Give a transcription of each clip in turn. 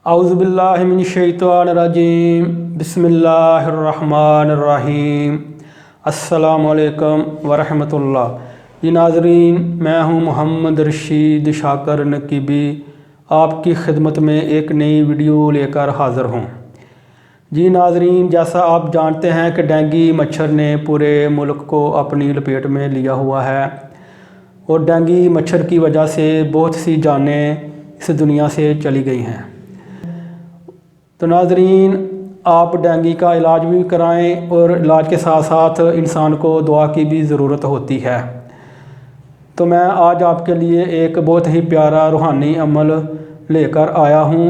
औज़ुबिल्लाहि मिनश्शैतानिर्रजीम बिस्मिल्लाहिर्रहमानिर्रहीम। अस्सलामुअलैकुम वरहमतुल्लाह। जी नाज़रीन, मैं हूँ मोहम्मद रशीद शाकर नकीबी, आपकी खिदमत में एक नई वीडियो लेकर हाज़िर हूँ। जी नाज़रीन, जैसा आप जानते हैं कि डेंगू मच्छर ने पूरे मुल्क को अपनी लपेट में लिया हुआ है और डेंगू मच्छर की वजह से बहुत सी जानें इस दुनिया से चली गई हैं। तो नाज़रीन, आप डेंगू का इलाज भी कराएं और इलाज के साथ साथ इंसान को दुआ की भी ज़रूरत होती है। तो मैं आज आपके लिए एक बहुत ही प्यारा रूहानी अमल लेकर आया हूँ।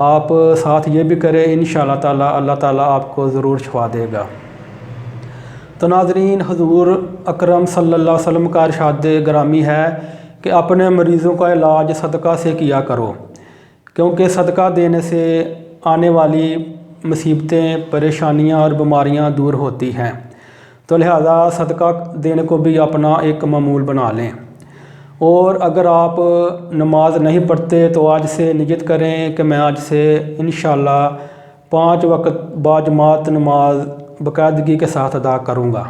आप साथ ये भी करें, इंशाअल्लाह ताला अल्लाह ताला आपको ज़रूर शिफा देगा। तो नाज़रीन, हुज़ूर अकरम सल्लल्लाहु अलैहि वसल्लम का इरशाद ग्रामी है कि अपने मरीज़ों का इलाज सदका से किया करो, क्योंकि सदका देने से आने वाली मुसीबतें, परेशानियां और बीमारियां दूर होती हैं। तो लिहाजा सदका देने को भी अपना एक मामूल बना लें। और अगर आप नमाज नहीं पढ़ते तो आज से नियत करें कि मैं आज से इंशाअल्लाह 5 वक्त बाजमात नमाज बाकायदगी के साथ अदा करूँगा,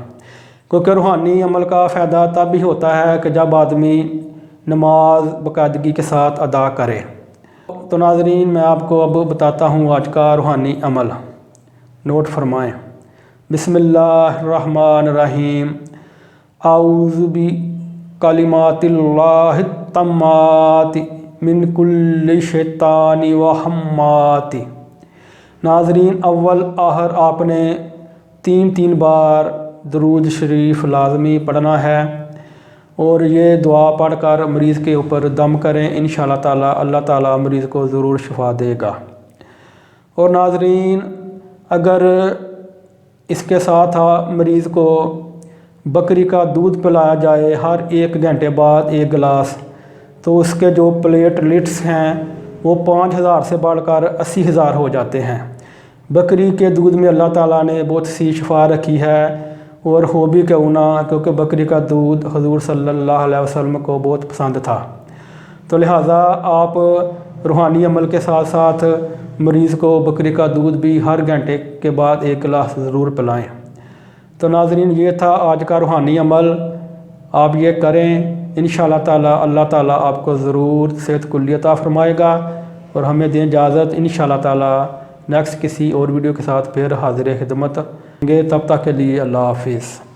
क्योंकि रूहानी अमल का फ़ायदा तब भी होता है कि जब आदमी नमाज बाकायदगी के साथ अदा करे। तो नाज़रीन, मैं आपको अब बताता हूँ आज का रूहानी अमल, नोट फरमाएँ। बिस्मिल्लाहिर्रहमानिर्रहीम। आऊज़ु बि कलिमातिल्लाहि तम्माति मिन कुल्लि शैतानि व हम्माति। नाज़रीन, अव्वल आहर आपने 3 बार दरूद शरीफ लाजमी पढ़ना है और ये दुआ पढ़कर मरीज़ के ऊपर दम करें। इंशाअल्लाह ताला अल्लाह ताला मरीज़ को ज़रूर शिफा देगा। और नाज़रीन, अगर इसके साथ मरीज़ को बकरी का दूध पिलाया जाए हर 1 घंटे बाद 1 गिलास, तो उसके जो प्लेटलेट्स हैं वो 5000 से बढ़कर 80,000 हो जाते हैं। बकरी के दूध में अल्लाह ताला ने बहुत सी शिफा रखी है, और हो भी क्यों ना, क्योंकि बकरी का दूध हुज़ूर सल्लल्लाहु अलैहि वसल्लम को बहुत पसंद था। तो लिहाजा आप रूहानी अमल के साथ साथ मरीज़ को बकरी का दूध भी हर घंटे के बाद 1 गिलास ज़रूर पिलाएं। तो नाज़रीन, ये था आज का रूहानी अमल, आप ये करें। इंशाअल्लाह ताला अल्लाह ताला आपको ज़रूर सेहत कुल्ली अता फरमाएगा। और हमें दें इजाज़त, इंशाअल्लाह ताला नेक्स्ट किसी और वीडियो के साथ फिर हाज़िर खिदमत होंगे। तब तक के लिए अल्लाह हाफ़िज़।